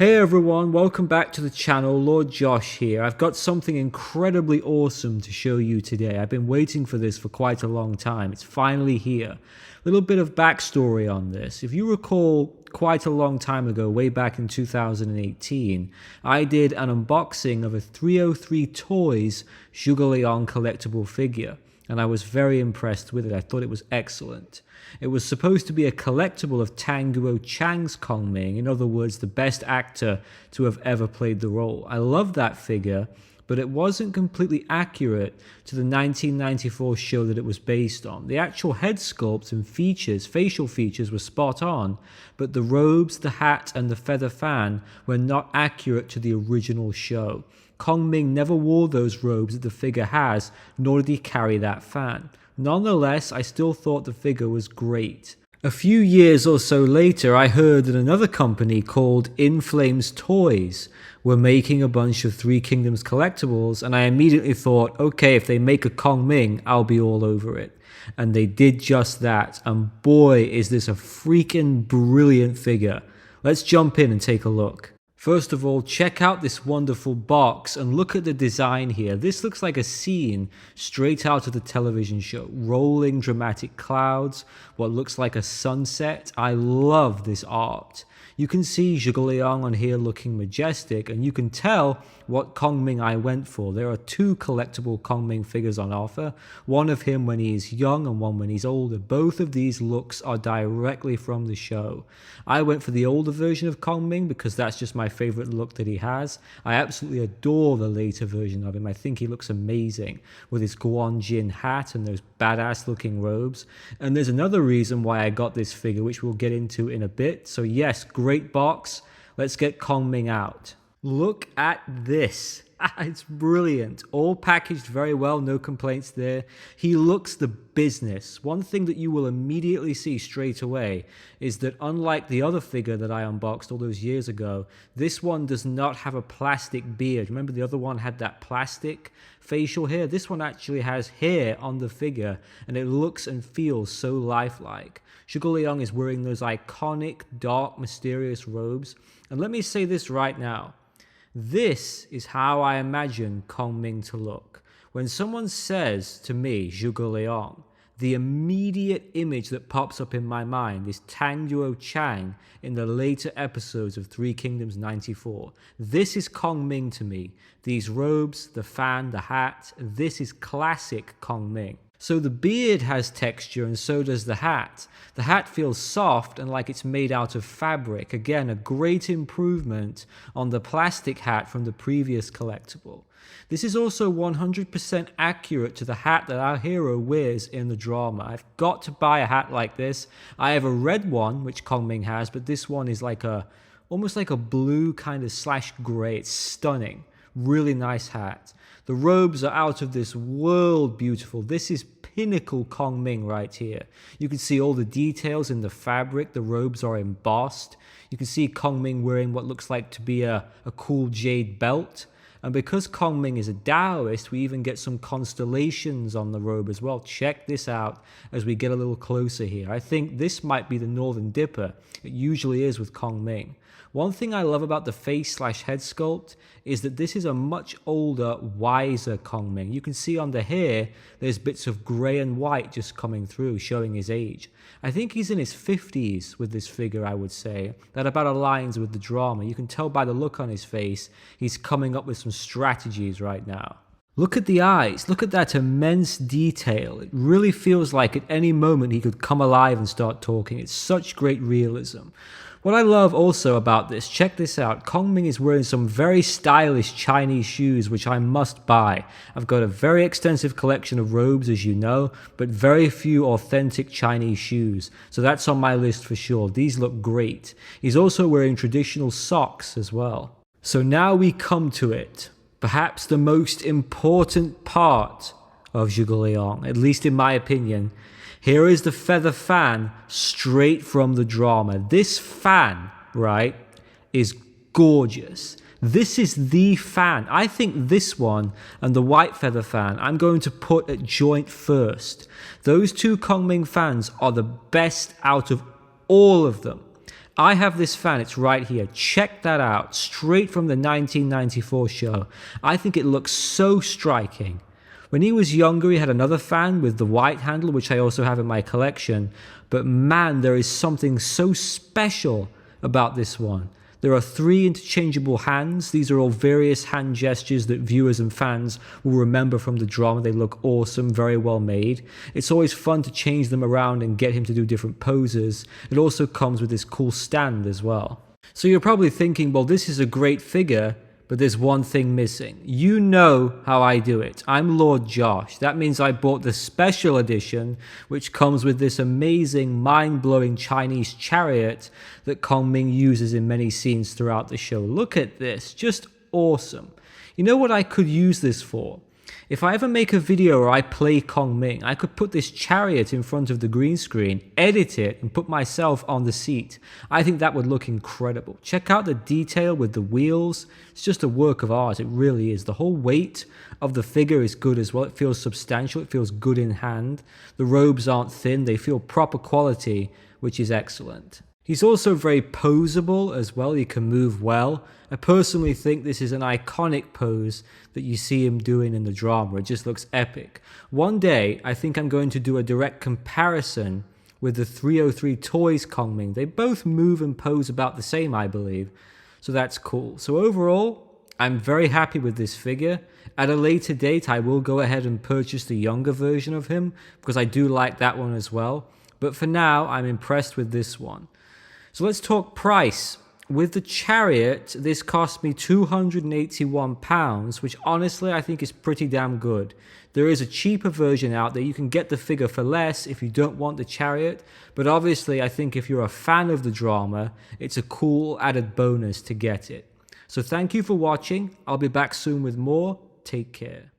Hey everyone, welcome back to the channel. Lord Josh here. I've got something incredibly awesome to show you today. I've been waiting for this for quite a long time. It's finally here. A little bit of backstory on this. If you recall, quite a long time ago, way back in 2018, I did an unboxing of a 303 Toys Zhuge Liang collectible figure, and I was very impressed with it. I thought it was excellent. It was supposed to be a collectible of Tang Guo Chang's Kongming, in other words, the best actor to have ever played the role. I love that figure, but it wasn't completely accurate to the 1994 show that it was based on. The actual head sculpt and features, facial features, were spot on, but the robes, the hat, and the feather fan were not accurate to the original show. Kongming never wore those robes that the figure has, nor did he carry that fan. Nonetheless, I still thought the figure was great. A few years or so later, I heard that another company called Inflames Toys were making a bunch of Three Kingdoms collectibles, and I immediately thought, okay, if they make a Kongming, I'll be all over it. And they did just that, and boy, is this a freaking brilliant figure. Let's jump in and take a look. First of all, check out this wonderful box and look at the design here. This looks like a scene straight out of the television show. Rolling dramatic clouds, what looks like a sunset. I love this art. You can see Zhuge Liang on here looking majestic, and you can tell what Kongming I went for. There are two collectible Kongming figures on offer, one of him when he is young and one when he's older. Both of these looks are directly from the show. I went for the older version of Kongming because that's just my favorite look that he has. I absolutely adore the later version of him. I think he looks amazing with his Guanjin hat and those badass looking robes. And there's another reason why I got this figure, which we'll get into in a bit. So yes, great box. Let's get Kongming out. Look at this. It's brilliant. All packaged very well, no complaints there. He looks the business. One thing that you will immediately see straight away is that unlike the other figure that I unboxed all those years ago, this one does not have a plastic beard. Remember the other one had that plastic facial hair? This one actually has hair on the figure, and it looks and feels so lifelike. Zhuge Liang is wearing those iconic, dark, mysterious robes. And let me say this right now. This is how I imagine Kongming to look. When someone says to me, Zhuge Liang, the immediate image that pops up in my mind is Tang Guo Chang in the later episodes of Three Kingdoms 94. This is Kongming to me. These robes, the fan, the hat, this is classic Kongming. So the beard has texture and so does the hat. The hat feels soft and like it's made out of fabric. Again, a great improvement on the plastic hat from the previous collectible. This is also 100% accurate to the hat that our hero wears in the drama. I've got to buy a hat like this. I have a red one, which Kongming has, but this one is like almost like a blue kind of slash gray. It's stunning. Really nice hat. The robes are out of this world beautiful. This is pinnacle Kongming right here. You can see all the details in the fabric. The robes are embossed. You can see Kongming wearing what looks like to be a cool jade belt. And because Kongming is a Doist, we even get some constellations on the robe as well. Check this out as we get a little closer here. I think this might be the Northern Dipper. It usually is with Kongming. One thing I love about the face slash head sculpt is that this is a much older, wiser Kongming. You can see on the hair, there's bits of grey and white just coming through, showing his age. I think he's in his 50s with this figure, I would say. That about aligns with the drama. You can tell by the look on his face, he's coming up with some strategies right now. Look at the eyes. Look at that immense detail. It really feels like at any moment he could come alive and start talking. It's such great realism. What I love also about this, check this out. Kongming is wearing some very stylish Chinese shoes, which I must buy. I've got a very extensive collection of robes, as you know, but very few authentic Chinese shoes. So that's on my list for sure. These look great. He's also wearing traditional socks as well. So now we come to it. Perhaps the most important part of Zhuge Liang, at least in my opinion. Here is the feather fan straight from the drama. This fan, right, is gorgeous. This is the fan. I think this one and the white feather fan I'm going to put at joint first. Those two Kongming fans are the best out of all of them. I have this fan, it's right here. Check that out, straight from the 1994 show. I think it looks so striking. When he was younger, he had another fan with the white handle, which I also have in my collection. But man, there is something so special about this one. There are 3 interchangeable hands. These are all various hand gestures that viewers and fans will remember from the drama. They look awesome, very well made. It's always fun to change them around and get him to do different poses. It also comes with this cool stand as well. So you're probably thinking, well, this is a great figure, but there's one thing missing. You know how I do it. I'm Lord Josh. That means I bought the special edition, which comes with this amazing, mind-blowing Chinese chariot that Kongming uses in many scenes throughout the show. Look at this, just awesome. You know what I could use this for? If I ever make a video where I play Kongming, I could put this chariot in front of the green screen, edit it, and put myself on the seat. I think that would look incredible. Check out the detail with the wheels. It's just a work of art, it really is. The whole weight of the figure is good as well. It feels substantial, it feels good in hand. The robes aren't thin, they feel proper quality, which is excellent. He's also very posable as well, he can move well. I personally think this is an iconic pose that you see him doing in the drama. It just looks epic. One day, I think I'm going to do a direct comparison with the 303 Toys Kongming. They both move and pose about the same, I believe. So that's cool. So overall, I'm very happy with this figure. At a later date, I will go ahead and purchase the younger version of him because I do like that one as well. But for now, I'm impressed with this one. So let's talk price. With the chariot, this cost me £281, which honestly I think is pretty damn good. There is a cheaper version out there. You can get the figure for less if you don't want the chariot, but obviously I think if you're a fan of the drama, it's a cool added bonus to get it. So thank you for watching. I'll be back soon with more. Take care.